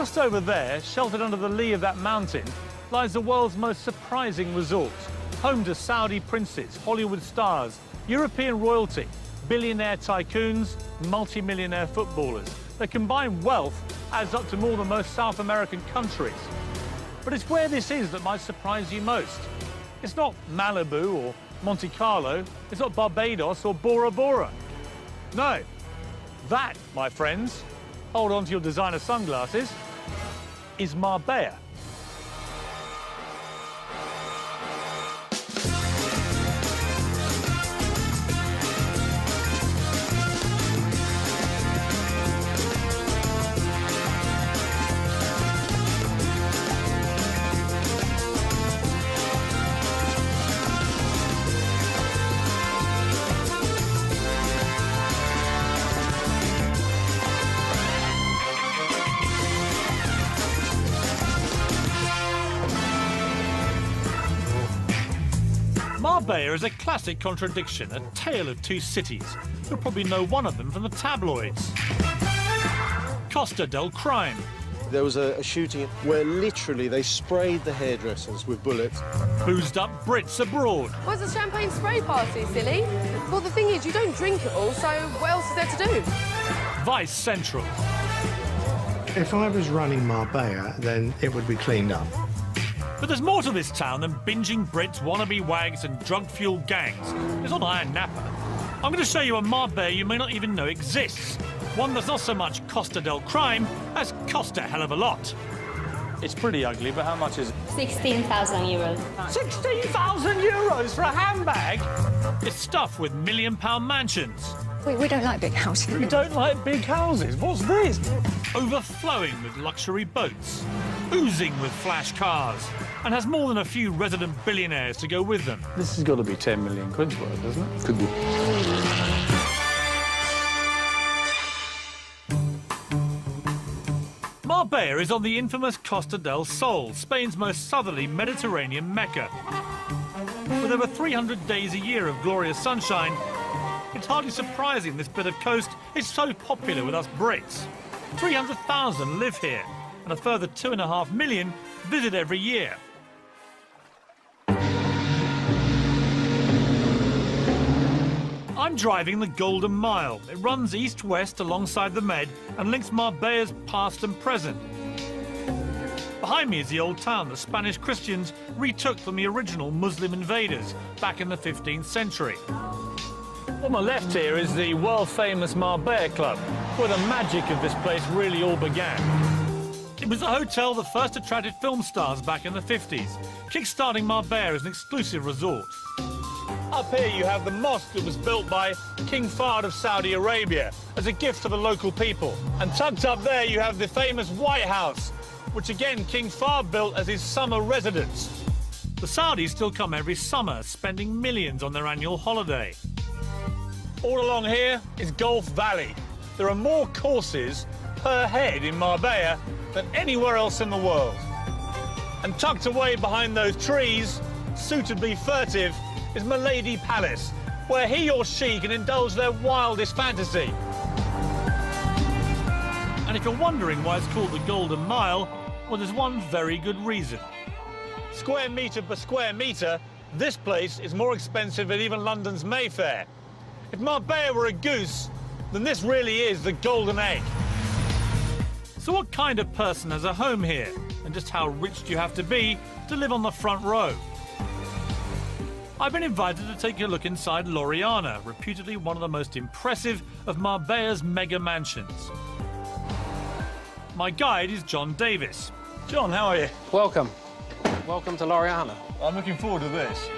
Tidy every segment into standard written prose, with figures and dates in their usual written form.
Just over there, sheltered under the lee of that mountain, lies the world's most surprising resort, home to Saudi princes, Hollywood stars, European royalty, billionaire tycoons, multi-millionaire footballers. Their combined wealth adds up to more than most South American countries. But it's where this is that might surprise you most. It's not Malibu or Monte Carlo, it's not Barbados or Bora Bora. No, that, my friends, hold on to your designer sunglasses, is Marbella. Marbella is a classic contradiction, a tale of two cities. You'll probably know one of them from the tabloids. Costa del Crime. There was a shooting where literally they sprayed the hairdressers with bullets. Boozed up Brits abroad. Where's the champagne spray party, silly? Well, the thing is, you don't drink it all, so what else is there to do? Vice Central. If I was running Marbella, then it would be cleaned up. But there's more to this town than binging Brits, wannabe wags and drug-fueled gangs. It's not Iron Napa. I'm going to show you a Marbella you may not even know exists. One that's not so much Costa del Crime as cost a hell of a lot. It's pretty ugly, but how much is it? 16,000 euros. 16,000 euros for a handbag? It's stuffed with million-pound mansions. We don't like big houses. We don't like big houses. What's this? Overflowing with luxury boats, oozing with flash cars, and has more than a few resident billionaires to go with them. This has got to be 10 million quid's worth, doesn't it? Could be. Marbella is on the infamous Costa del Sol, Spain's most southerly Mediterranean Mecca. With over 300 days a year of glorious sunshine, it's hardly surprising this bit of coast is so popular with us Brits. 300,000 live here, and a further 2.5 million visit every year. I'm driving the Golden Mile. It runs east-west alongside the Med and links Marbella's past and present. Behind me is the old town that Spanish Christians retook from the original Muslim invaders back in the 15th century. On my left here is the world-famous Marbella Club, where the magic of this place really all began. It was the hotel that first attracted film stars back in the 50s, kick-starting Marbella as an exclusive resort. Up here you have the mosque that was built by King Fahd of Saudi Arabia as a gift to the local people. And tucked up there you have the famous White House, which again King Fahd built as his summer residence. The Saudis still come every summer, spending millions on their annual holiday. All along here is Gulf Valley. There are more courses per head in Marbella than anywhere else in the world. And tucked away behind those trees, suitably furtive, is Milady Palace, where he or she can indulge their wildest fantasy. And if you're wondering why it's called the Golden Mile, well, there's one very good reason. Square metre per square metre, this place is more expensive than even London's Mayfair. If Marbella were a goose, then this really is the golden egg. So what kind of person has a home here? And just how rich do you have to be to live on the front row? I've been invited to take a look inside L'Oriana, reputedly one of the most impressive of Marbella's mega mansions. My guide is John Davis. John, how are you? Welcome. Welcome to L'Oriana. I'm looking forward to this.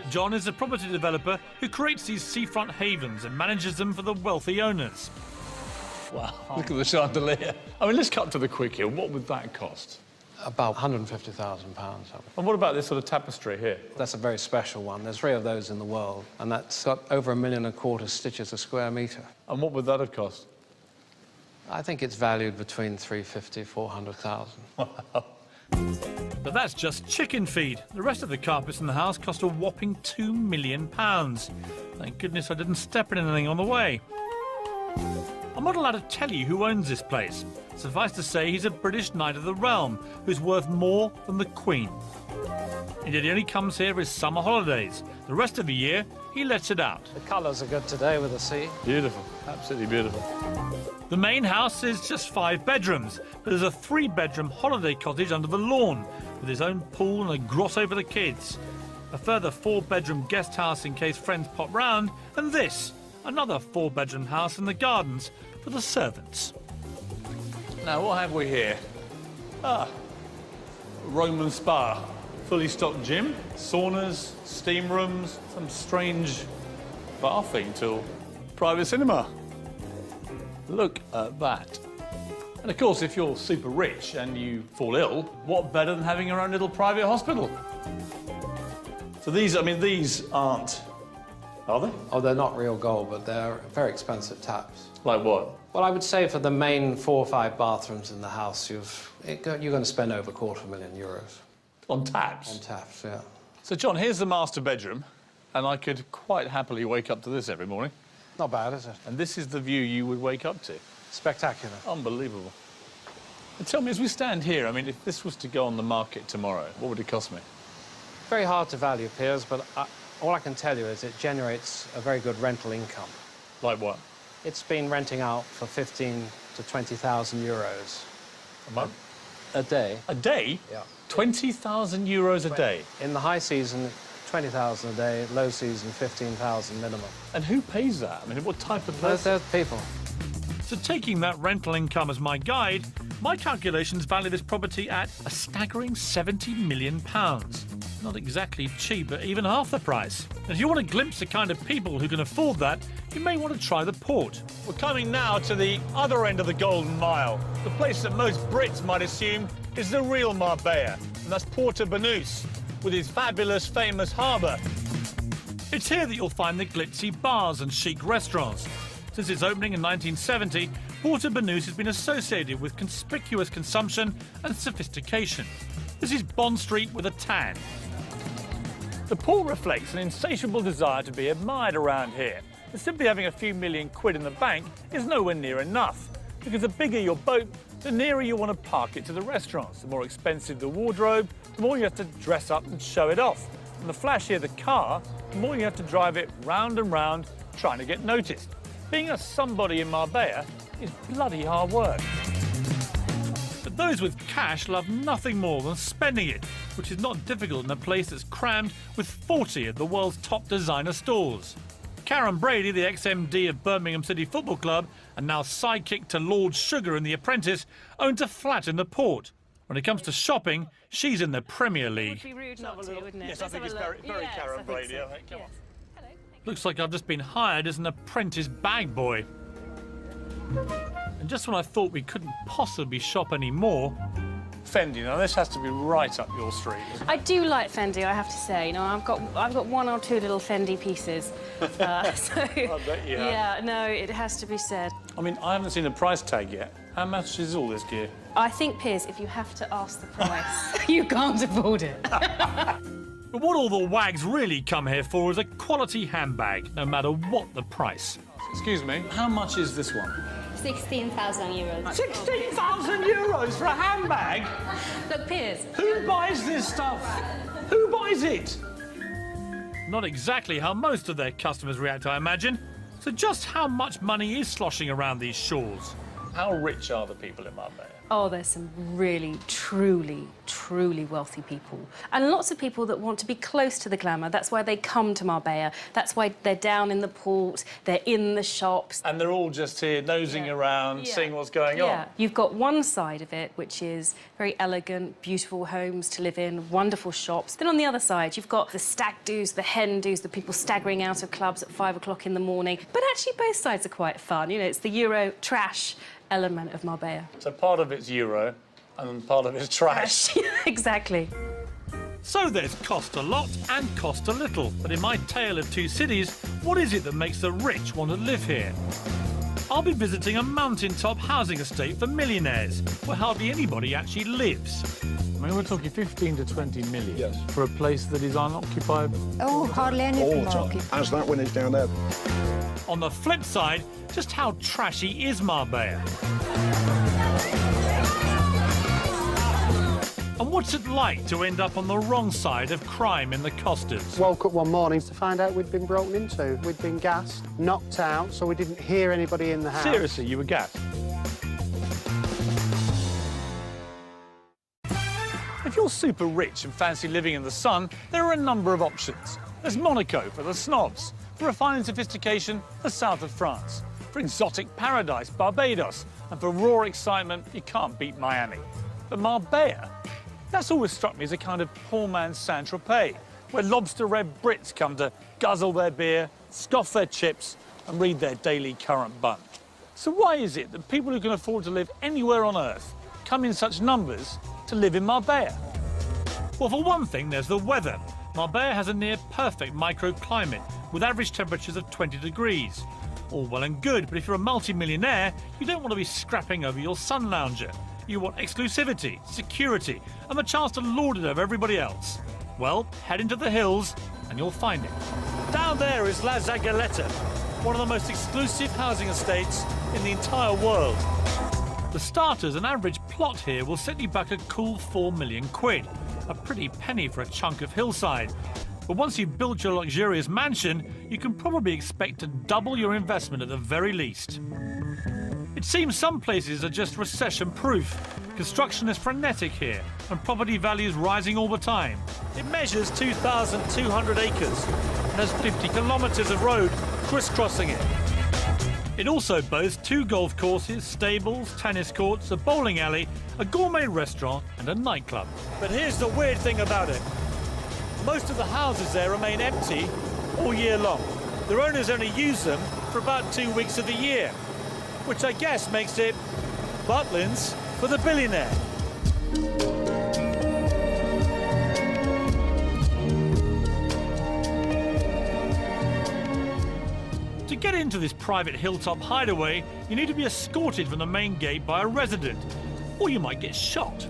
John is a property developer who creates these seafront havens and manages them for the wealthy owners. Wow, look at the chandelier. I mean, let's cut to the quick here. What would that cost? About £150,000. And what about this sort of tapestry here? That's a very special one. There's 3 of those in the world, and that's got over 1.25 million stitches a square metre. And what would that have cost? I think it's valued between 350,000 400,000. Wow. But that's just chicken feed. The rest of the carpets in the house cost a whopping £2 million. Thank goodness I didn't step in anything on the way. I'm not allowed to tell you who owns this place. Suffice to say, he's a British Knight of the Realm who's worth more than the Queen. Indeed, he only comes here for his summer holidays. The rest of the year, he lets it out. The colours are good today with the sea. Beautiful, absolutely beautiful. The main house is just 5 bedrooms, but there's a 3-bedroom holiday cottage under the lawn with his own pool and a grotto for the kids. A further 4-bedroom guest house in case friends pop round, and this, another 4-bedroom house in the gardens for the servants. Now, what have we here? Roman spa. Fully stocked gym, saunas, steam rooms, some strange bathing till private cinema. Look at that. And of course, if you're super rich and you fall ill, what better than having your own little private hospital? So these, I mean, these aren't, are they? Oh, they're not real gold, but they're very expensive taps. Like what? Well, I would say for the main 4 or 5 bathrooms in the house, you're going to spend over €250,000. On taps? On taps, yeah. So, John, here's the master bedroom, and I could quite happily wake up to this every morning. Not bad, is it? And this is the view you would wake up to. Spectacular. Unbelievable. And tell me, as we stand here, I mean, if this was to go on the market tomorrow, what would it cost me? Very hard to value, Piers, but all I can tell you is it generates a very good rental income. Like what? It's been renting out for 15,000 to 20,000 euros. A month? A day. A day? Yeah. 20,000 euros a day? In the high season, 20,000 a day, low season, 15,000 minimum. And who pays that? I mean, what type of person? Those people. So taking that rental income as my guide, my calculations value this property at a staggering £70 million. Not exactly cheap at even half the price. And if you want a glimpse of the kind of people who can afford that, you may want to try the port. We're coming now to the other end of the Golden Mile, the place that most Brits might assume is the real Marbella, and that's Porto Banús, with its fabulous, famous harbour. It's here that you'll find the glitzy bars and chic restaurants. Since its opening in 1970, Porto Banús has been associated with conspicuous consumption and sophistication. This is Bond Street with a tan. The port reflects an insatiable desire to be admired around here. And simply having a few million quid in the bank is nowhere near enough, because the bigger your boat, the nearer you want to park it to the restaurants. The more expensive the wardrobe, the more you have to dress up and show it off. And the flashier the car, the more you have to drive it round and round, trying to get noticed. Being a somebody in Marbella is bloody hard work. But those with cash love nothing more than spending it, which is not difficult in a place that's crammed with 40 of the world's top designer stores. Karen Brady, the ex-MD of Birmingham City Football Club and now sidekick to Lord Sugar in The Apprentice, owns a flat in the port. When it comes to shopping, she's in the Premier League. It would be rude not to, wouldn't it? Yes, I think it's very Yes, Karen I think Brady. so. I think. Come on. Hello. Looks like I've just been hired as an apprentice bag boy. And just when I thought we couldn't possibly shop any more, Fendi, now this has to be right up your street. I do like Fendi, I have to say. You know, I've got 1 or 2 little Fendi pieces. So, I bet you have. yeah, no, it has to be said. I mean, I haven't seen a price tag yet. How much is all this gear? I think, Piers, if you have to ask the price, you can't afford it. but what all the wags really come here for is a quality handbag, no matter what the price. Excuse me, how much is this one? 16,000 euros. 16,000 euros for a handbag? Look, Piers. Who buys this stuff? Who buys it? Not exactly how most of their customers react, I imagine. So just how much money is sloshing around these shores? How rich are the people in Marbella? Oh, there's some really, truly, truly wealthy people. And lots of people that want to be close to the glamour. That's why they come to Marbella. That's why they're down in the port, they're in the shops. And they're all just here nosing around, seeing what's going on. You've got one side of it, which is very elegant, beautiful homes to live in, wonderful shops. Then on the other side, you've got the stag do's, the hen do's, the people staggering out of clubs at 5 o'clock in the morning. But actually, both sides are quite fun. You know, it's the Euro trash element of Marbella. So part of it's Euro and part of it's trash. Exactly. So there's cost a lot and cost a little. But in my tale of 2 cities, what is it that makes the rich want to live here? I'll be visiting a mountaintop housing estate for millionaires, where hardly anybody actually lives. I mean, we're talking 15 to 20 million for a place that is unoccupied. Oh, hardly anything occupied. As that one is down there. On the flip side, just how trashy is Marbella? And what's it like to end up on the wrong side of crime in the Costas? Woke up one morning to find out we'd been broken into. We'd been gassed, knocked out, so we didn't hear anybody in the house. Seriously, you were gassed? If you're super rich and fancy living in the sun, there are a number of options. There's Monaco for the snobs, for refined sophistication, the south of France, for exotic paradise, Barbados, and for raw excitement, you can't beat Miami. But Marbella, that's always struck me as a kind of poor man's Saint-Tropez, where lobster-red Brits come to guzzle their beer, scoff their chips, and read their daily current bun. So why is it that people who can afford to live anywhere on Earth come in such numbers to live in Marbella? Well, for one thing, there's the weather. Marbella has a near-perfect microclimate, with average temperatures of 20 degrees. All well and good, but if you're a multi-millionaire, you don't want to be scrapping over your sun lounger. You want exclusivity, security, and the chance to lord it over everybody else. Well, head into the hills, and you'll find it. Down there is La Zagaleta, one of the most exclusive housing estates in the entire world. For starters, an average plot here will set you back a cool £4 million. A pretty penny for a chunk of hillside. But once you've built your luxurious mansion, you can probably expect to double your investment at the very least. It seems some places are just recession-proof. Construction is frenetic here, and property values rising all the time. It measures 2,200 acres and has 50 kilometres of road crisscrossing it. It also boasts 2 golf courses, stables, tennis courts, a bowling alley, a gourmet restaurant and a nightclub. But here's the weird thing about it. Most of the houses there remain empty all year long. Their owners only use them for about 2 weeks of the year, which I guess makes it Butlins for the billionaire. To get into this private hilltop hideaway, you need to be escorted from the main gate by a resident, or you might get shot.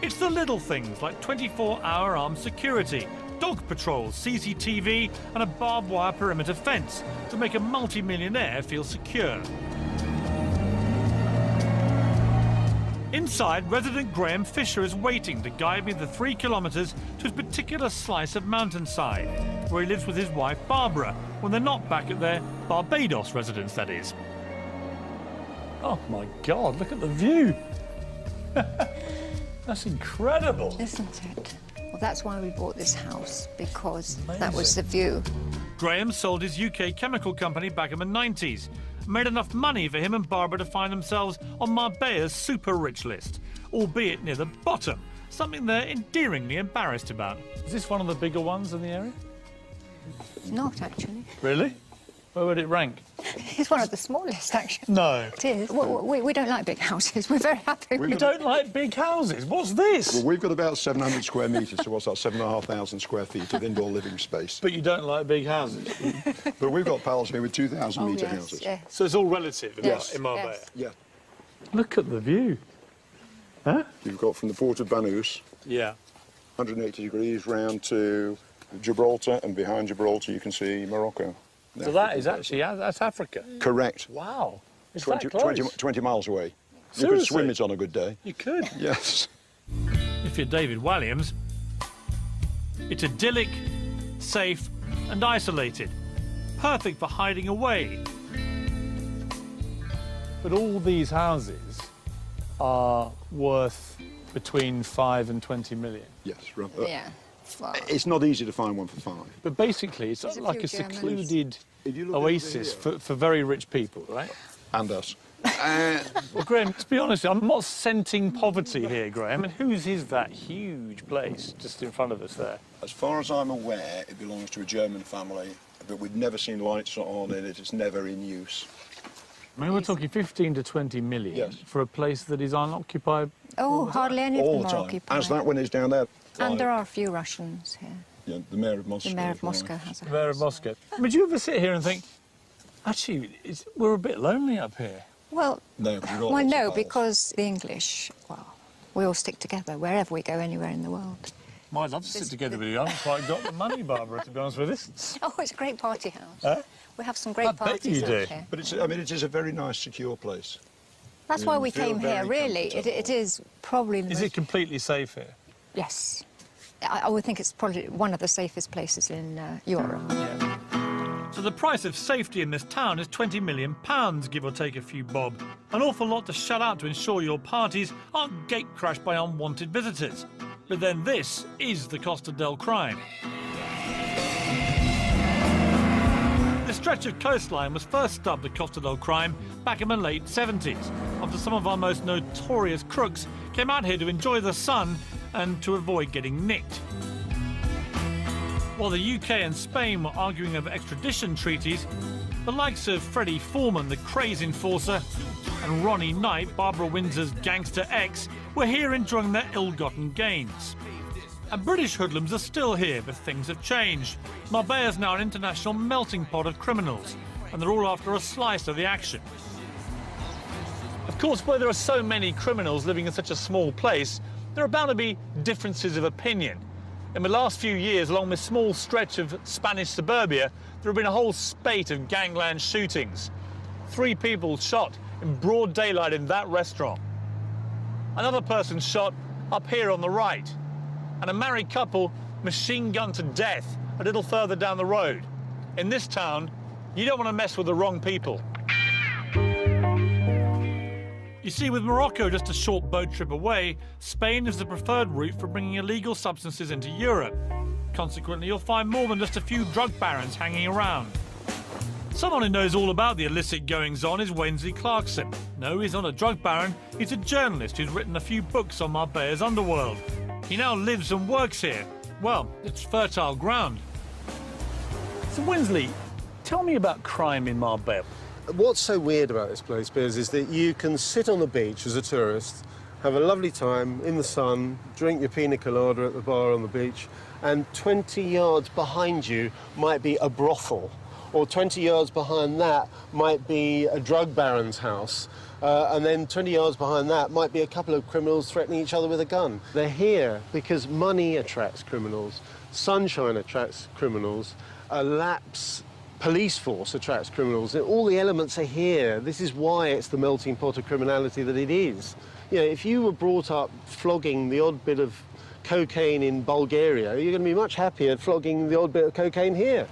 It's the little things like 24-hour armed security, dog patrols, CCTV, and a barbed wire perimeter fence to make a multi-millionaire feel secure. Inside, resident Graham Fisher is waiting to guide me the 3 kilometres to his particular slice of mountainside, where he lives with his wife Barbara, when they're not back at their Barbados residence, that is. Oh my God, look at the view. That's incredible. Isn't it? Well, that's why we bought this house, because that was the view. Graham sold his UK chemical company back in the 90s. Made enough money for him and Barbara to find themselves on Marbella's super rich list, albeit near the bottom, something they're endearingly embarrassed about. Is this one of the bigger ones in the area? Not, actually. Really? Where would it rank? It's one of the smallest, actually. No. It is. We don't like big houses. We're very happy. You don't like big houses? What's this? Well, we've got about 700 square metres, so what's that, 7,500 square feet of indoor living space. But you don't like big houses? But we've got pals here with 2,000 Oh, metre yes, houses. yes. So it's all relative in Marbella? Yes. Yeah. Look at the view. Huh? You've got from the port of Banús, Yeah. 180 degrees round to Gibraltar, and behind Gibraltar you can see Morocco. So that is actually, that's Africa? Correct. Wow. It's 20, that close. 20 miles away. Seriously? You could swim it on a good day. You could. Yes. If you're David Walliams, it's idyllic, safe and isolated. Perfect for hiding away. But all these houses are worth between 5 and 20 million. Yes. Yeah. Wow. It's not easy to find one for 5. But basically, it's There's a like a few Germans. secluded If you look over oasis here- for very rich people, right? And us. Well, Graham, to be honest, I'm not scenting poverty here, Graham. And whose is that huge place just in front of us there? As far as I'm aware, it belongs to a German family, but we've never seen lights on it. It's never in use. I mean, we're talking 15 to 20 million Yes. for a place that is unoccupied. Oh, hardly any of All them the are time. occupied. As that one is down there. And there are a few Russians here. Yeah, the mayor of Moscow. The mayor as of well. Moscow has a Mayor of house. Moscow. Would you ever sit here and think, actually, we're a bit lonely up here? Well, No, but we've got well, lots no, of pals. because the English, well, we all stick together wherever we go, anywhere in the world. Well, I'd love to sit together with you. I haven't quite got the money, Barbara, to be honest with you. Oh, it's a great party house. Huh? We have some great I bet parties you do. out here. But it's, I mean, it is a very nice, secure place. That's why we feel came here, very really. comfortable. It is probably the Is most... it completely safe here? Yes. I would think it's probably one of the safest places in Europe. So the price of safety in this town is £20 million, give or take a few bob. An awful lot to shell out to ensure your parties aren't gate-crashed by unwanted visitors. But then this is the Costa del Crime. This stretch of coastline was first dubbed the Costa del Crime back in the late 70s, after some of our most notorious crooks came out here to enjoy the sun and to avoid getting nicked. While the UK and Spain were arguing over extradition treaties, the likes of Freddie Foreman, the craze enforcer, and Ronnie Knight, Barbara Windsor's gangster ex, were here enjoying their ill-gotten gains. And British hoodlums are still here, but things have changed. Marbella is now an international melting pot of criminals, and they're all after a slice of the action. Of course, where there are so many criminals living in such a small place, there are bound to be differences of opinion. In the last few years, along this small stretch of Spanish suburbia, there have been a whole spate of gangland shootings. 3 people shot in broad daylight in that restaurant. Another person shot up here on the right. And a married couple machine-gunned to death a little further down the road. In this town, you don't want to mess with the wrong people. You see, with Morocco just a short boat trip away, Spain is the preferred route for bringing illegal substances into Europe. Consequently, you'll find more than just a few drug barons hanging around. Someone who knows all about the illicit goings-on is Wensley Clarkson. No, he's not a drug baron, he's a journalist who's written a few books on Marbella's underworld. He now lives and works here. Well, it's fertile ground. So, Wensley, tell me about crime in Marbella. What's so weird about this place, Piers, is that you can sit on the beach as a tourist, have a lovely time in the sun, drink your pina colada at the bar on the beach, and 20 yards behind you might be a brothel, or 20 yards behind that might be a drug baron's house, and then 20 yards behind that might be a couple of criminals threatening each other with a gun. They're here because money attracts criminals, sunshine attracts criminals, a lapse police force attracts criminals. All the elements are here. This is why it's the melting pot of criminality that it is. You know, if you were brought up flogging the odd bit of cocaine in Bulgaria, you're going to be much happier flogging the odd bit of cocaine here.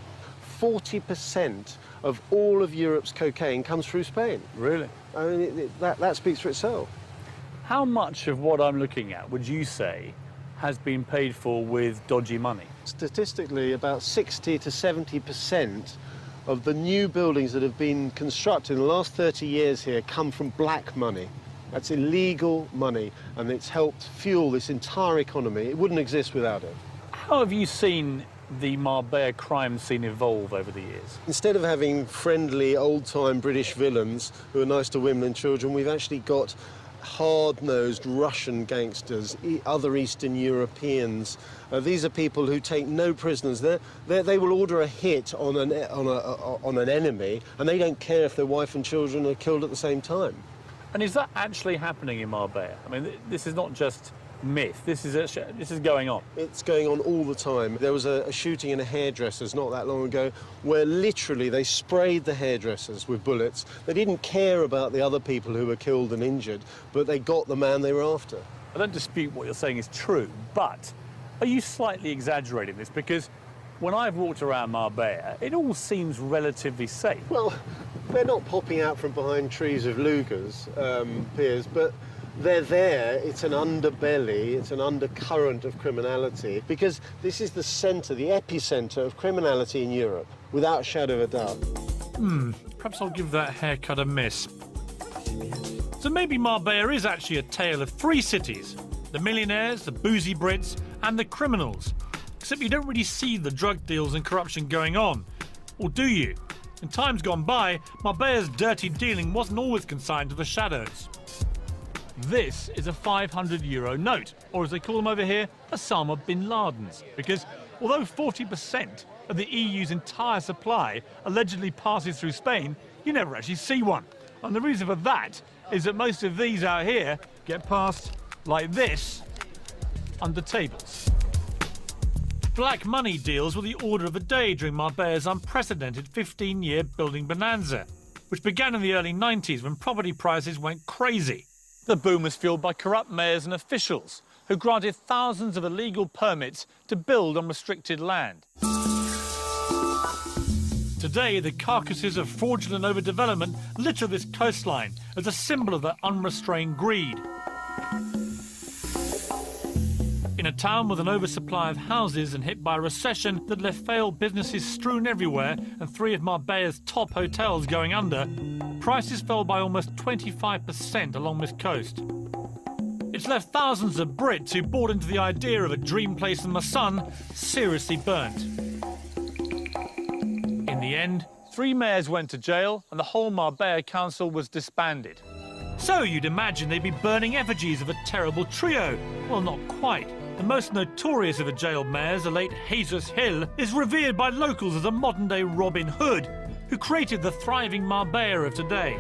40% of all of Europe's cocaine comes through Spain. Really? I mean, that speaks for itself. How much of what I'm looking at would you say has been paid for with dodgy money? Statistically, about 60 to 70% of the new buildings that have been constructed in the last 30 years here come from black money. That's illegal money, and it's helped fuel this entire economy. It wouldn't exist without it. How have you seen the Marbella crime scene evolve over the years? Instead of having friendly, old-time British villains who are nice to women and children, we've actually got hard-nosed Russian gangsters, other Eastern Europeans. These are people who take no prisoners. They will order a hit on an enemy, and they don't care if their wife and children are killed at the same time. And is that actually happening in Marbella? I mean, this is not just myth. This is going on. It's going on all the time. There was a shooting in a hairdresser's not that long ago where literally they sprayed the hairdressers with bullets. They didn't care about the other people who were killed and injured, but they got the man they were after. I don't dispute what you're saying is true, but are you slightly exaggerating this? Because when I've walked around Marbella, it all seems relatively safe. Well, they're not popping out from behind trees of Lugers, Piers, but they're there. It's an underbelly, it's an undercurrent of criminality, because this is the centre, the epicentre of criminality in Europe, without a shadow of a doubt. Perhaps I'll give that haircut a miss. So maybe Marbella is actually a tale of 3 cities. The millionaires, the boozy Brits, and the criminals. Except you don't really see the drug deals and corruption going on. Or do you? In times gone by, Marbella's dirty dealing wasn't always consigned to the shadows. This is a €500 note, or as they call them over here, Osama bin Laden's. Because although 40% of the EU's entire supply allegedly passes through Spain, you never actually see one. And the reason for that is that most of these out here get passed like this, under tables. Black money deals were the order of the day during Marbella's unprecedented 15-year building bonanza, which began in the early 90s when property prices went crazy. The boom was fueled by corrupt mayors and officials who granted thousands of illegal permits to build on restricted land. Today, the carcasses of fraudulent overdevelopment litter this coastline as a symbol of their unrestrained greed. In a town with an oversupply of houses and hit by a recession that left failed businesses strewn everywhere and 3 of Marbella's top hotels going under, prices fell by almost 25% along this coast. It's left thousands of Brits who bought into the idea of a dream place in the sun seriously burnt. In the end, 3 mayors went to jail and the whole Marbella council was disbanded. So you'd imagine they'd be burning effigies of a terrible trio. Well, not quite. The most notorious of the jailed mayors, the late Jesus Hill, is revered by locals as a modern-day Robin Hood, who created the thriving Marbella of today.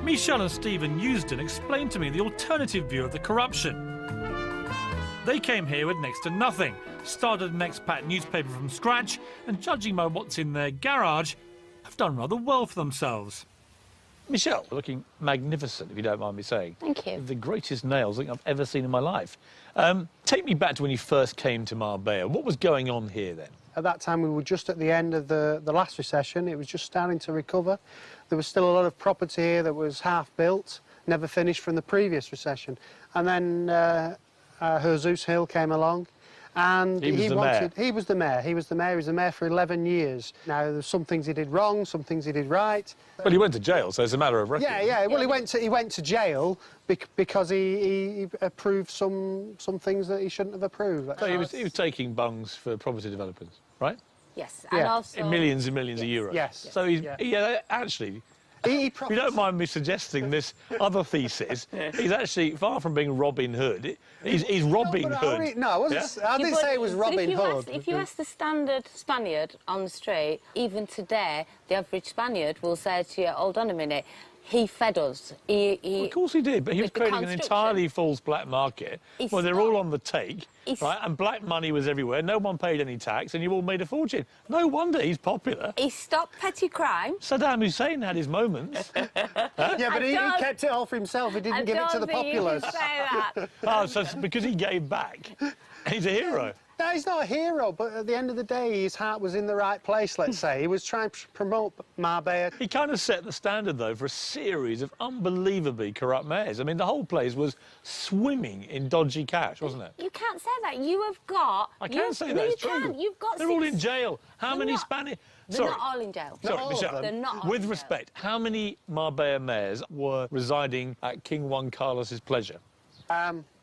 Michelle and Stephen Eusden explained to me the alternative view of the corruption. They came here with next to nothing, started an expat newspaper from scratch, and judging by what's in their garage, have done rather well for themselves. Michelle, looking magnificent, if you don't mind me saying. Thank you. The greatest nails I think I've ever seen in my life. Take me back to when you first came to Marbella. What was going on here then? At that time, we were just at the end of the last recession. It was just starting to recover. There was still a lot of property here that was half-built, never finished from the previous recession. And then Jesus Hill came along, and he was the mayor. He was the mayor. He was the mayor for 11 years. Now, there's some things he did wrong, some things he did right. Well, he went to jail, so it's a matter of record. Yeah. Well, he went to jail because he approved some things that he shouldn't have approved. So he was taking bungs for property developers, right? Yes, Yeah. and also... In millions and millions of euros. Yes. So actually... If you don't mind me suggesting this other thesis, he's actually far from being Robin Hood. He's Robbing Hood. No, I wasn't. I didn't say it was Robin Hood. If you ask the standard Spaniard on the street, even today, the average Spaniard will say to you, hold on a minute, he fed us. Well, of course he did, but he was creating an entirely false black market where they're all on the take, right? And black money was everywhere. No one paid any tax, and you all made a fortune. No wonder he's popular. He stopped petty crime. Saddam Hussein had his moments. Yeah, but he kept it all for himself. He didn't give it to the populace. You can say that. Oh, so it's because he gave back. He's a hero. No, he's not a hero, but at the end of the day, his heart was in the right place, let's say. He was trying to promote Marbella. He kind of set the standard, though, for a series of unbelievably corrupt mayors. I mean, the whole place was swimming in dodgy cash, wasn't it? You can't say that. You have got... I can't say that, it's true. You've got... They're all in jail. How many Spanish... They're not all in jail. Sorry, Michelle. They're not all With in respect, how many Marbella mayors were residing at King Juan Carlos's pleasure?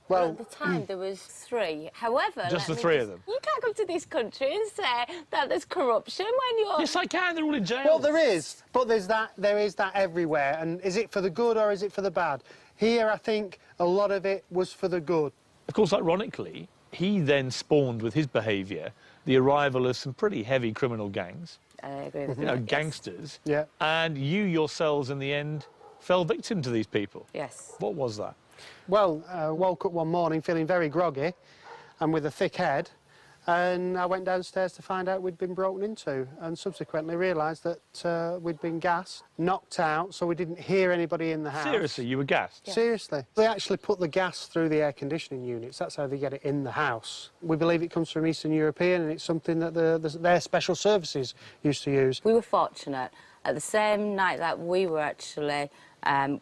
Well, at the time, there was 3. However... Just the 3 of them? You can't come to this country and say that there's corruption when you're... Yes, I can. They're all in jail. Well, there is, but there is that everywhere. And is it for the good or is it for the bad? Here, I think a lot of it was for the good. Of course, ironically, he then spawned with his behaviour the arrival of some pretty heavy criminal gangs. I agree with you. Know, gangsters. Yeah. And you yourselves, in the end, fell victim to these people. Yes. What was that? Well, I woke up one morning feeling very groggy and with a thick head, and I went downstairs to find out we'd been broken into, and subsequently realised that we'd been gassed, knocked out, so we didn't hear anybody in the house. Seriously, you were gassed? Yeah. Seriously. They actually put the gas through the air conditioning units. That's how they get it in the house. We believe it comes from Eastern European, and it's something that their special services used to use. We were fortunate. At the same night that we were actually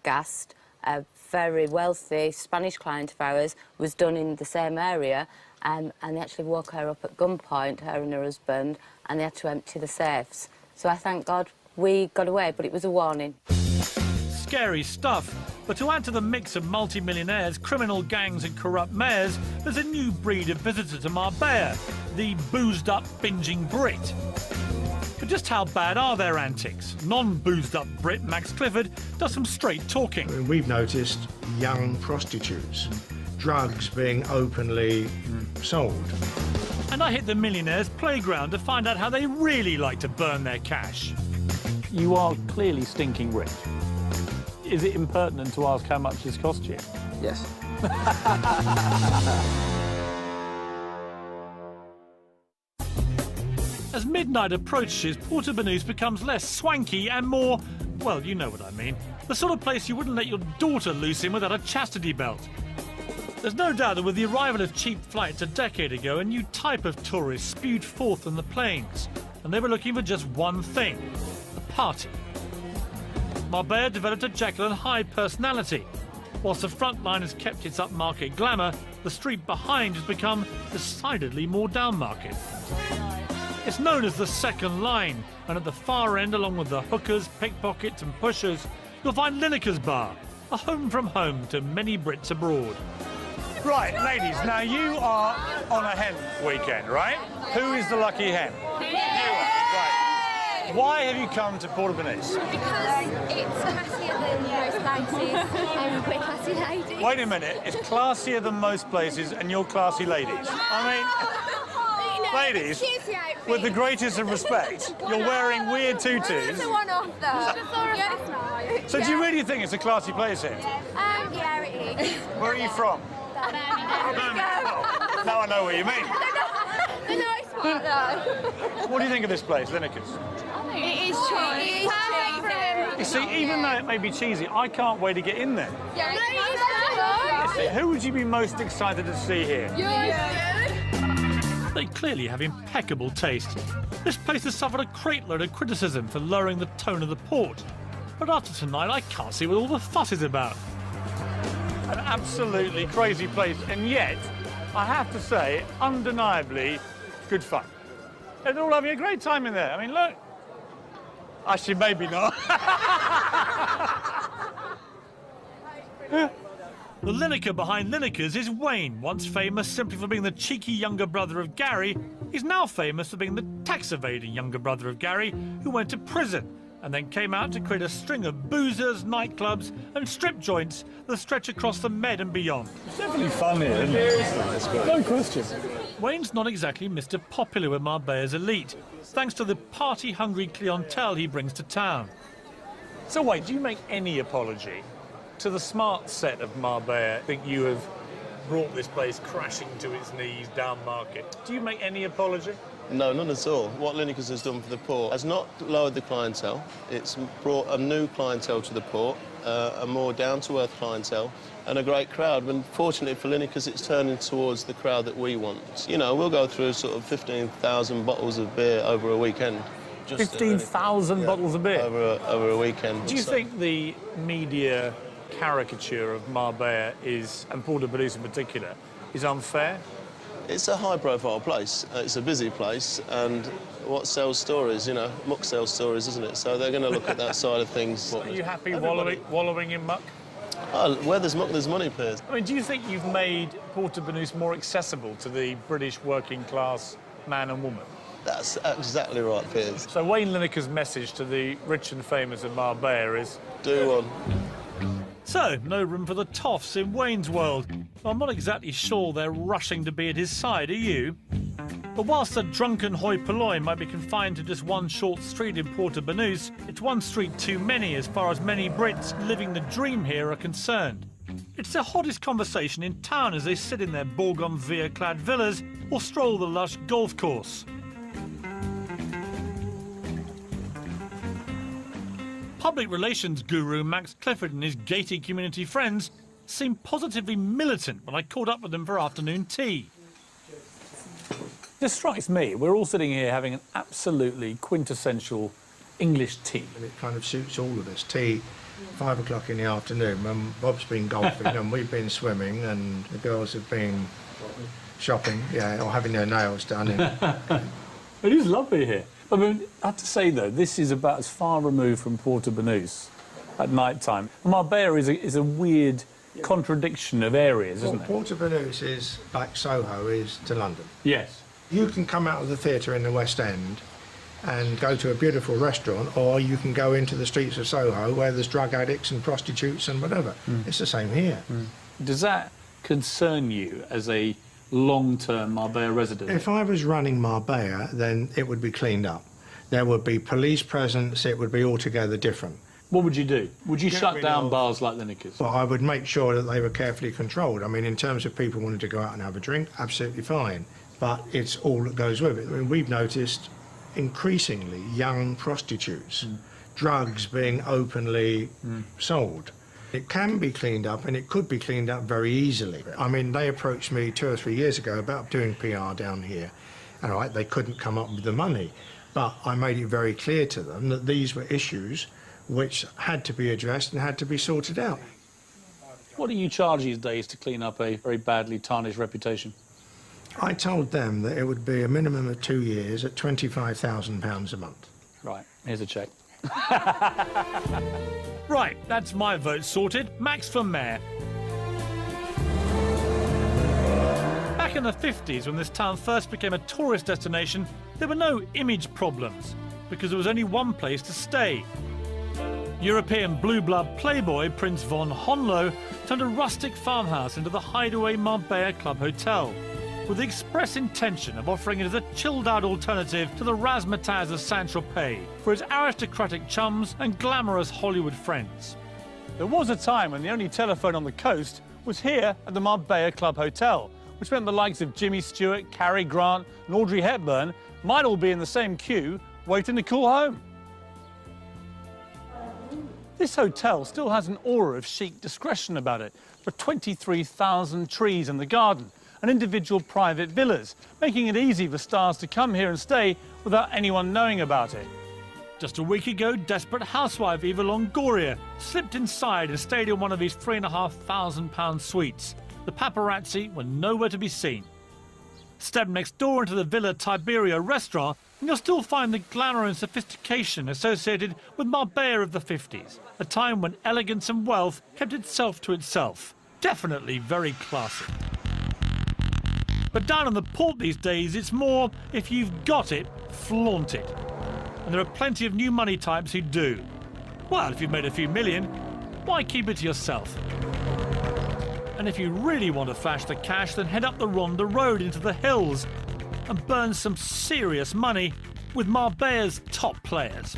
gassed, a very wealthy Spanish client of ours was done in the same area, and they actually woke her up at gunpoint, her and her husband, and they had to empty the safes. So I thank God we got away, but it was a warning. Scary stuff. But to add to the mix of multi-millionaires, criminal gangs and corrupt mayors, there's a new breed of visitor to Marbella, the boozed-up, binging Brit. But just how bad are their antics? Non-boozed-up Brit Max Clifford does some straight talking. We've noticed young prostitutes, drugs being openly sold. And I hit the millionaires' playground to find out how they really like to burn their cash. You are clearly stinking rich. Is it impertinent to ask how much this cost you? Yes. midnight approaches, Porto Banús becomes less swanky and more, well, you know what I mean. The sort of place you wouldn't let your daughter loose in without a chastity belt. There's no doubt that with the arrival of cheap flights a decade ago, a new type of tourist spewed forth on the plains, and they were looking for just one thing: a party. Marbella developed a Jekyll and Hyde personality. Whilst the front line has kept its upmarket glamour, the street behind has become decidedly more downmarket. It's known as the second line, and at the far end, along with the hookers, pickpockets and pushers, you'll find Lineker's Bar, a home from home to many Brits abroad. Right, ladies, now you are on a hen weekend, right? Who is the lucky hen? You are, right. Why have you come to Porto Banús? Because it's classier than most places and we're classy ladies. Wait a minute, it's classier than most places and you're classy ladies. Ladies, with the greatest of respect, you're wearing weird tutus. It's a one-off though. So do you really think it's a classy place here? Yeah, it is. Where are you from? Now I know what you mean. The nice part though. What do you think of this place, Lineker's? It is cheesy. You see, even though it may be cheesy, I can't wait to get in there. Yeah, it is. Who would you be most excited to see here? They clearly have impeccable taste. This place has suffered a crate load of criticism for lowering the tone of the port. But after tonight, I can't see what all the fuss is about. An absolutely crazy place, and yet, I have to say, undeniably good fun. They're all having a great time in there. I mean, look. Actually, maybe not. The Lineker behind Lineker's is Wayne, once famous simply for being the cheeky younger brother of Gary. He's now famous for being the tax-evading younger brother of Gary, who went to prison and then came out to create a string of boozers, nightclubs and strip joints that stretch across the Med and beyond. It's definitely fun here, isn't it? No question. Wayne's not exactly Mr. Popular with Marbella's elite, thanks to the party-hungry clientele he brings to town. So wait, do you make any apology to the smart set of Marbella? I think you have brought this place crashing to its knees down market. Do you make any apology? No, none at all. What Lineker's has done for the port has not lowered the clientele. It's brought a new clientele to the port, a more down-to-earth clientele, and a great crowd. And fortunately for Lineker's, it's turning towards the crowd that we want. You know, we'll go through sort of 15,000 bottles of beer over a weekend. 15,000 bottles of beer? Over a weekend. Do you think the media caricature of Marbella is, and Porto Banús in particular, is unfair? It's a high-profile place. It's a busy place, and what sells stories, you know, muck sells stories, isn't it? So they're going to look at that side of things. Are you happy wallowing in muck? Oh, where there's muck, there's money, Piers. I mean, do you think you've made Porto Banús more accessible to the British working-class man and woman? That's exactly right, Piers. So Wayne Lineker's message to the rich and famous of Marbella is... Do one. So, no room for the toffs in Wayne's world. I'm not exactly sure they're rushing to be at his side, are you? But whilst the drunken hoi polloi might be confined to just one short street in Porto Banús, it's one street too many as far as many Brits living the dream here are concerned. It's the hottest conversation in town as they sit in their bougainvillea-clad villas or stroll the lush golf course. Public relations guru Max Clifford and his gated community friends seemed positively militant when I caught up with them for afternoon tea. This strikes me, we're all sitting here having an absolutely quintessential English tea. And it kind of suits all of us. Tea, 5 o'clock in the afternoon, when Bob's been golfing and we've been swimming and the girls have been shopping, yeah, or having their nails done. It is lovely here. I mean, I have to say, though, this is about as far removed from Porto Banús at night time. Marbella is a weird contradiction of areas, isn't it? Porto Banús is like Soho is to London. Yes. You can come out of the theatre in the West End and go to a beautiful restaurant, or you can go into the streets of Soho where there's drug addicts and prostitutes and whatever. It's the same here. Does that concern you as a long-term Marbella resident? If I was running Marbella, then it would be cleaned up. There would be police presence, it would be altogether different. What would you do? Would you shut down bars like Lineker's? Well, I would make sure that they were carefully controlled. I mean, in terms of people wanting to go out and have a drink, absolutely fine. But it's all that goes with it. I mean, we've noticed increasingly young prostitutes, drugs being openly sold. It can be cleaned up, and it could be cleaned up very easily. I mean, they approached me 2 or 3 years ago about doing PR down here, and all right, they couldn't come up with the money. But I made it very clear to them that these were issues which had to be addressed and had to be sorted out. What do you charge these days to clean up a very badly tarnished reputation? I told them that it would be a minimum of 2 years at £25,000 a month. Right, here's a cheque. Right, that's my vote sorted. Max for mayor. Back in the 50s, when this town first became a tourist destination, there were no image problems, because there was only one place to stay. European blue-blood playboy Prince von Honlo turned a rustic farmhouse into the hideaway Marbella Club Hotel, with the express intention of offering it as a chilled-out alternative to the razzmatazz of Saint-Tropez for its aristocratic chums and glamorous Hollywood friends. There was a time when the only telephone on the coast was here at the Marbella Club Hotel, which meant the likes of Jimmy Stewart, Cary Grant and Audrey Hepburn might all be in the same queue waiting to call home. This hotel still has an aura of chic discretion about it. There are 23,000 trees in the garden and individual private villas, making it easy for stars to come here and stay without anyone knowing about it. Just a week ago, desperate housewife Eva Longoria slipped inside and stayed in one of these £3,500 suites. The paparazzi were nowhere to be seen. Step next door into the Villa Tiberia restaurant and you'll still find the glamour and sophistication associated with Marbella of the 50s, a time when elegance and wealth kept itself to itself. Definitely very classy. But down on the port these days, it's more, if you've got it, flaunt it. And there are plenty of new money types who do. Well, if you've made a few million, why keep it to yourself? And if you really want to flash the cash, then head up the Ronda Road into the hills and burn some serious money with Marbella's top players.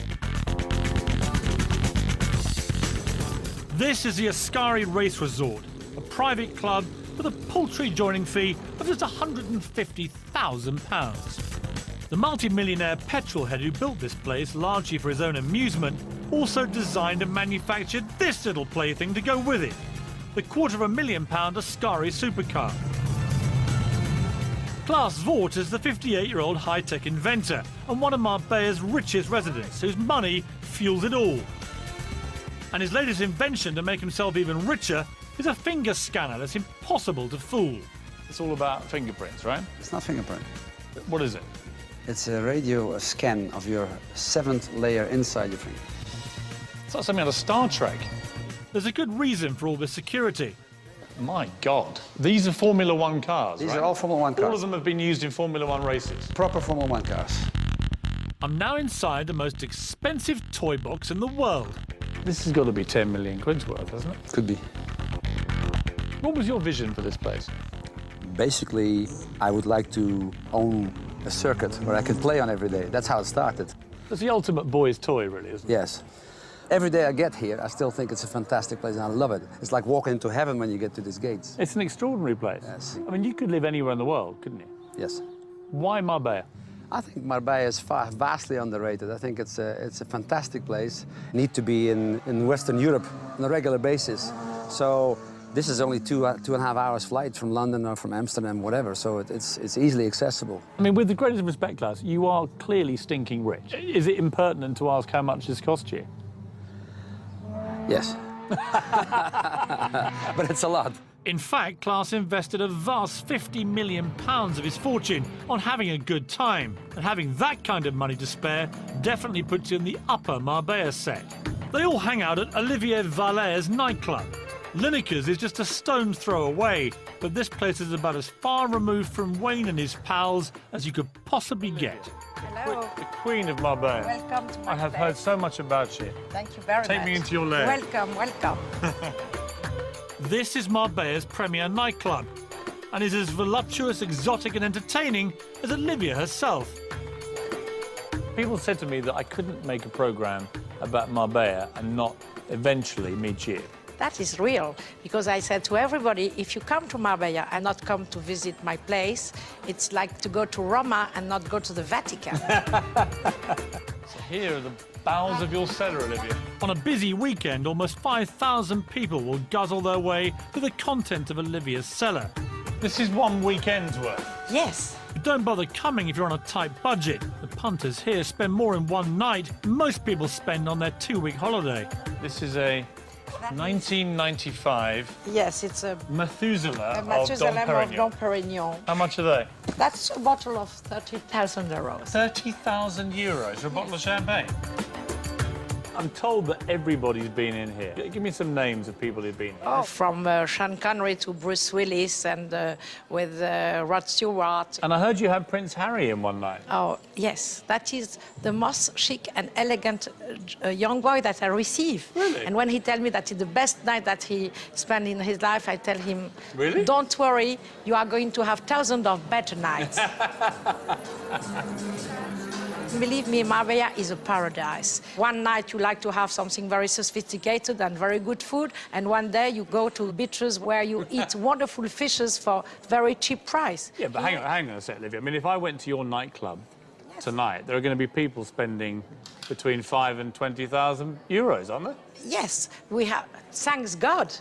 This is the Ascari Race Resort, a private club with a paltry joining fee of just £150,000. The multi-millionaire petrolhead who built this place largely for his own amusement also designed and manufactured this little plaything to go with it, the £250,000 Ascari supercar. Klaus Vort is the 58-year-old high-tech inventor and one of Marbella's richest residents, whose money fuels it all. And his latest invention to make himself even richer is a finger scanner that's impossible to fool. It's all about fingerprints, right? It's not fingerprint. What is it? It's a radio scan of your 7th layer inside your finger. It's like something out of Star Trek. There's a good reason for all this security. My God. These are Formula One cars, These right? are all Formula One cars. All of them have been used in Formula One races. Proper Formula One cars. I'm now inside the most expensive toy box in the world. This has got to be 10 million quid's worth, hasn't it? Could be. What was your vision for this place? Basically, I would like to own a circuit where I can play on every day. That's how it started. It's the ultimate boy's toy, really, isn't it? Yes. Every day I get here, I still think it's a fantastic place and I love it. It's like walking into heaven when you get to these gates. It's an extraordinary place. Yes. I mean, you could live anywhere in the world, couldn't you? Yes. Why Marbella? I think Marbella is vastly underrated. I think it's a fantastic place. Need to be in Western Europe on a regular basis. So this is only 2.5 hours flight from London or from Amsterdam, whatever. So it's easily accessible. I mean, with the greatest respect, Klaus, you are clearly stinking rich. Is it impertinent to ask how much this cost you? Yes. But it's a lot. In fact, Klaus invested a vast £50 million of his fortune on having a good time. And having that kind of money to spare definitely puts you in the upper Marbella set. They all hang out at Olivier Vallet's nightclub. Lineker's is just a stone's throw away, but this place is about as far removed from Wayne and his pals as you could possibly get. Hello. The Queen of Marbella. Welcome to my I have place. heard so much about you. Thank you very much. Take me into your lair. Welcome, welcome. This is Marbella's premier nightclub, and is as voluptuous, exotic and entertaining as Olivia herself. People said to me that I couldn't make a programme about Marbella and not eventually meet you. That is real, because I said to everybody, if you come to Marbella and not come to visit my place, it's like to go to Roma and not go to the Vatican. So here are the bowels of your cellar, Olivia. On a busy weekend, almost 5,000 people will guzzle their way through the content of Olivia's cellar. This is one weekend's worth. Yes. But don't bother coming if you're on a tight budget. The punters here spend more in one night than most people spend on their 2-week holiday. This is a 1995 Yes, it's a Methuselah Methuselah of Dom of Dom Perignon. How much are they? That's a bottle of 30,000 euros. 30,000 euros for a bottle of champagne? I'm told that everybody's been in here. Give me some names of people who've been here. Oh, from Sean Connery to Bruce Willis and with Rod Stewart. And I heard you had Prince Harry in one night. Oh, yes. That is the most chic and elegant young boy that I receive. Really? And when he tells me that it's the best night that he spent in his life, I tell him, really? Don't worry, you are going to have thousands of better nights. Believe me, Marbella is a paradise. One night you like to have something very sophisticated and very good food, and one day you go to beaches where you eat wonderful fishes for very cheap price. Yeah, but hang on a sec, Olivia. I mean, if I went to your nightclub tonight, there are going to be people spending between 5,000 and 20,000 euros, aren't there? Yes, we have. Thanks God.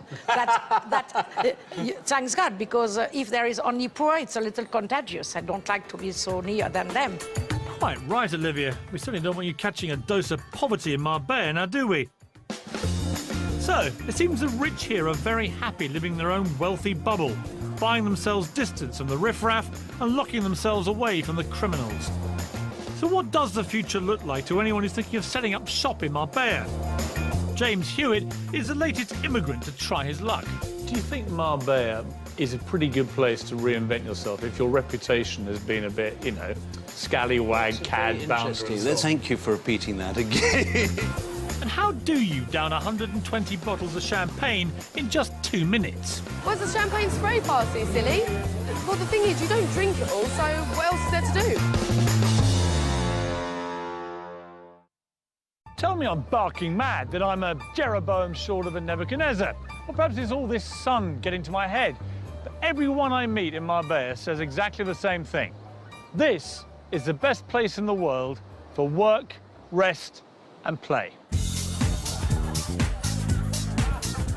Thanks God, because if there is only poor, it's a little contagious. I don't like to be so near than them. Quite right, Olivia. We certainly don't want you catching a dose of poverty in Marbella, now do we? So, it seems the rich here are very happy living their own wealthy bubble, buying themselves distance from the riffraff and locking themselves away from the criminals. So what does the future look like to anyone who's thinking of setting up shop in Marbella? James Hewitt is the latest immigrant to try his luck. Do you think Marbella is a pretty good place to reinvent yourself if your reputation has been a bit, you know, scallywag, cad, bouncer? Thank you for repeating that again. And how do you down 120 bottles of champagne in just 2 minutes? Where's the champagne spray party, silly? Well, the thing is, you don't drink it all, so what else is there to do? Tell me I'm barking mad, that I'm a Jeroboam short of a Nebuchadnezzar. Or perhaps it's all this sun getting to my head. But everyone I meet in Marbella says exactly the same thing. This is the best place in the world for work, rest and play.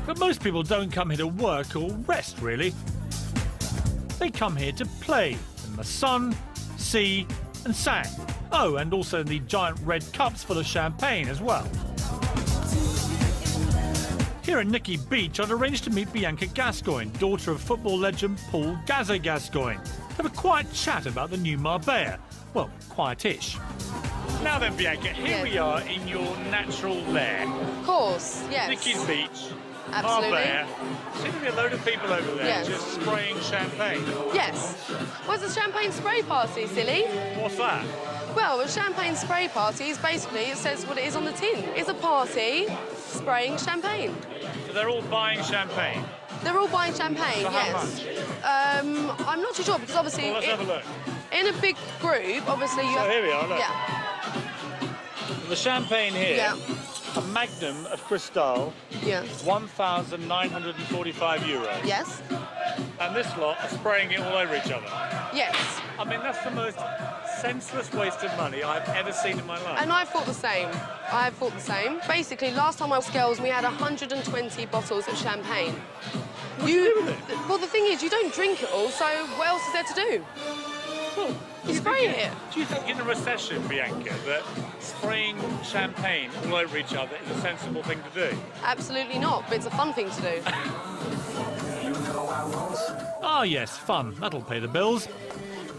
But most people don't come here to work or rest, really. They come here to play in the sun, sea and sand. Oh, and also in the giant red cups full of champagne as well. Here at Nicky Beach, I'd arranged to meet Bianca Gascoigne, daughter of football legend Paul Gazza Gascoigne. Have a quiet chat about the new Marbella. Well, quiet-ish. Now then, Bianca, here we are in your natural lair. Of course, yes. Nicky's Beach, Absolutely. Marbella. Seem to be a load of people over there Yes. just spraying champagne. Yes. Where's the champagne spray party, silly? What's that? Well, a champagne spray party is basically, it says what it is on the tin. It's a party spraying champagne. So they're all buying champagne? They're all buying champagne, For how yes. I'm not too sure, because obviously... Well, let's have a look. In a big group, obviously you... So here we are, look. Yeah. The champagne here, Yeah. a Magnum of Cristal, Yeah. is 1,945 euros. Yes. And this lot are spraying it all over each other. Yes. I mean, that's the most senseless waste of money I've ever seen in my life. And I thought the same. I thought the same. Basically, last time I was girls, we had 120 bottles of champagne. What do you do with it? Well, the thing is, you don't drink it all, so what else is there to do? Well, you spray it. Do you think in a recession, Bianca, that spraying champagne all over each other is a sensible thing to do? Absolutely not, but it's a fun thing to do. Ah, yes, fun. That'll pay the bills.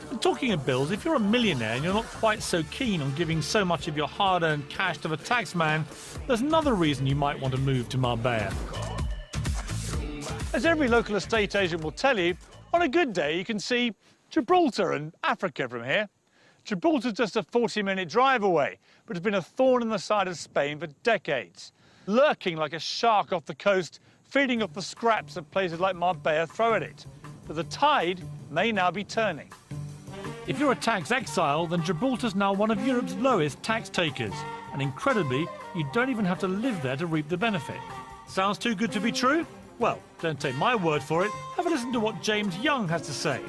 And talking of bills, if you're a millionaire and you're not quite so keen on giving so much of your hard-earned cash to the taxman, there's another reason you might want to move to Marbella. As every local estate agent will tell you, on a good day you can see Gibraltar and Africa from here. Gibraltar's just a 40-minute drive away, but it's been a thorn in the side of Spain for decades, lurking like a shark off the coast, feeding off the scraps that places like Marbella throw at it. But the tide may now be turning. If you're a tax exile, then Gibraltar's now one of Europe's lowest tax takers. And incredibly, you don't even have to live there to reap the benefit. Sounds too good to be true? Well, don't take my word for it. Have a listen to what James Young has to say.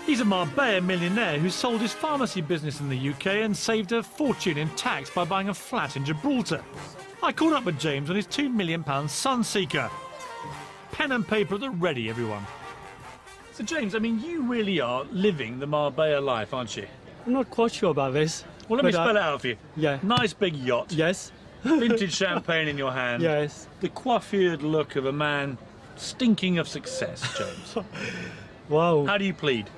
He's a Marbella millionaire who sold his pharmacy business in the UK and saved a fortune in tax by buying a flat in Gibraltar. I caught up with James on his £2 million Sunseeker. Pen and paper at the ready, everyone. So, James, I mean, you really are living the Marbella life, aren't you? I'm not quite sure about this. Well, let me spell it out for you. Yeah. Nice big yacht. Yes. Vintage champagne in your hand. Yes. The coiffured look of a man stinking of success, James. Wow. How do you plead?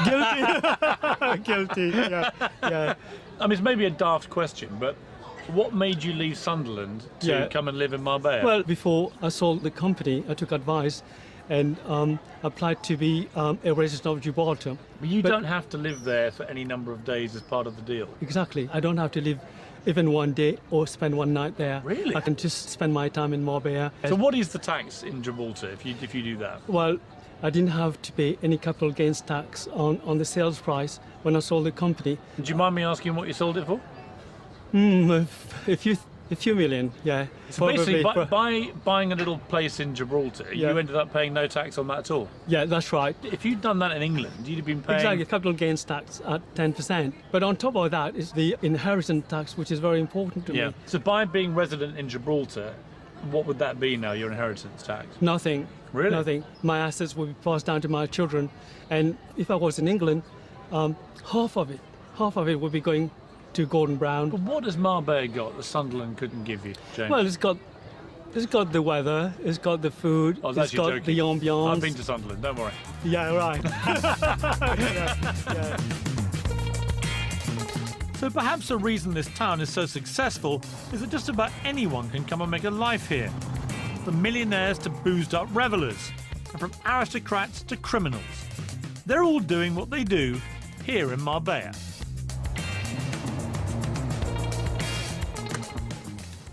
Guilty. Guilty, yeah. I mean, it's maybe a daft question, but what made you leave Sunderland to come and live in Marbella? Well, before I sold the company, I took advice and applied to be a resident of Gibraltar. But you don't have to live there for any number of days as part of the deal. Exactly. I don't have to live even one day or spend one night there. Really? I can just spend my time in Marbella. So what is the tax in Gibraltar if you do that? Well, I didn't have to pay any capital gains tax on the sales price when I sold the company. Do you mind me asking what you sold it for? A few million, yeah. So basically, by buying a little place in Gibraltar, you ended up paying no tax on that at all? Yeah, that's right. If you'd done that in England, you'd have been paying... Exactly, capital gains tax at 10%. But on top of that is the inheritance tax, which is very important to me. So by being resident in Gibraltar, what would that be now, your inheritance tax? Nothing. Really? Nothing. My assets would be passed down to my children. And if I was in England, half of it would be going to Gordon Brown. But what has Marbella got that Sunderland couldn't give you, James? Well, it's got the weather, it's got the food, it's got the ambiance. I've been to Sunderland, don't worry. Yeah, right. yeah. So perhaps the reason this town is so successful is that just about anyone can come and make a life here. From millionaires to boozed-up revellers, and from aristocrats to criminals. They're all doing what they do here in Marbella.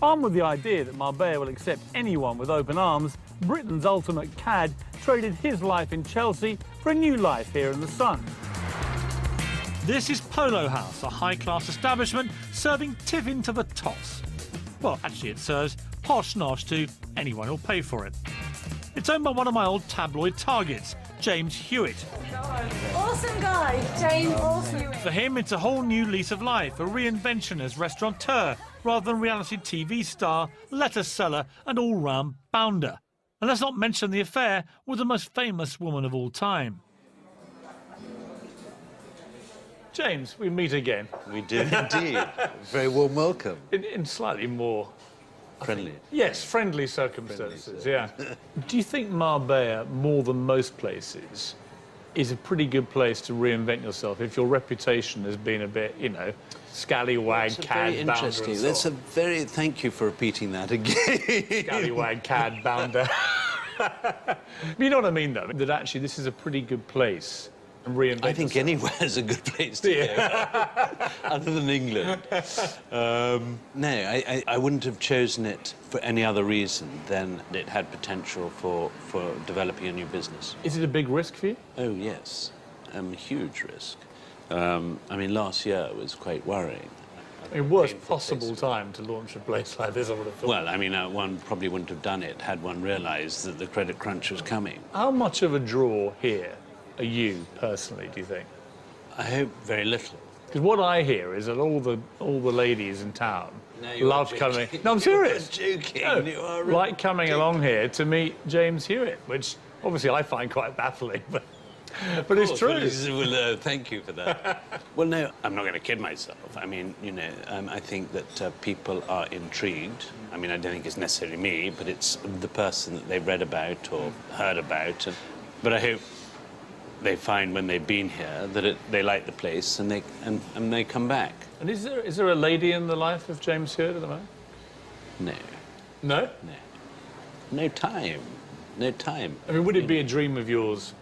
Armed with the idea that Marbella will accept anyone with open arms, Britain's ultimate cad traded his life in Chelsea for a new life here in the sun. This is Polo House, a high-class establishment serving tiffin to the toss. Well, actually it serves posh nosh to anyone who'll pay for it. It's owned by one of my old tabloid targets, James Hewitt. Awesome guy, James Awesome. For him, it's a whole new lease of life, a reinvention as restaurateur, rather than reality TV star, lettuce seller and all-round bounder. And let's not mention the affair with the most famous woman of all time. James, we meet again. We do indeed. Very warm welcome. In slightly more... Friendly. Yes, friendly circumstances, yeah. Do you think Marbella, more than most places, is a pretty good place to reinvent yourself if your reputation has been a bit, you know, scallywag, cad, very bounder? interesting. That's a very... Thank you for repeating that again. Scallywag, cad, bounder. You know what I mean, though? That actually this is a pretty good place to reinvent I think yourself. anywhere is a good place to go, other than England. No, I wouldn't have chosen it for any other reason than it had potential for developing a new business. Is it a big risk for you? Oh, yes. A huge risk. I mean, last year was quite worrying. I mean, worst possible time to launch a place like this, I would have thought. Well, I mean, one probably wouldn't have done it had one realised that the credit crunch was coming. How much of a draw here are you, personally, do you think? I hope very little. Because what I hear is that all the ladies in town you love are coming... joking. No, I'm serious. You're joking. No, You are like coming along here to meet James Hewitt, which obviously I find quite baffling, but it's true. Well, thank you for that. Well, no, I'm not going to kid myself. I mean, you know, I think that people are intrigued. I mean, I don't think it's necessarily me, but it's the person that they've read about or heard about. But I hope they find when they've been here that they like the place and they come back. And is there a lady in the life of James Hewitt at the moment? No. No? No. No time. No time. I mean, would it be a dream of yours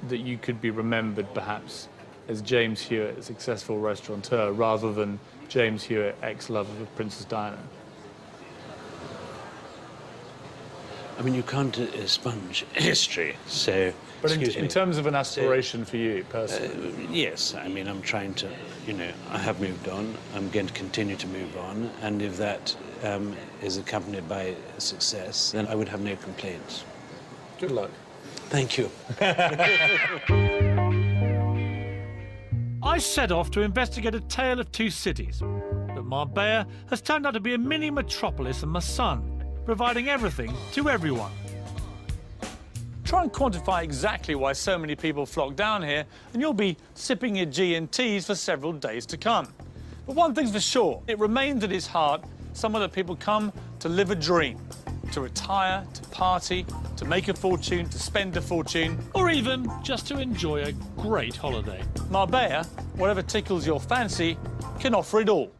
that you could be remembered, perhaps, as James Hewitt, a successful restaurateur, rather than James Hewitt, ex-lover of Princess Diana? I mean, you can't expunge history, so... But excuse me. in terms of an aspiration for you personally? Yes, I mean, I'm trying to, you know, I have moved on. I'm going to continue to move on. And if that is accompanied by success, then I would have no complaints. Good luck. Thank you. I set off to investigate a tale of two cities. But Marbella has turned out to be a mini metropolis in my son, providing everything to everyone. Try and quantify exactly why so many people flock down here, and you'll be sipping your G&Ts for several days to come. But one thing's for sure, it remains at its heart somewhere that people come to live a dream, to retire, to party, to make a fortune, to spend a fortune, or even just to enjoy a great holiday. Marbella, whatever tickles your fancy, can offer it all.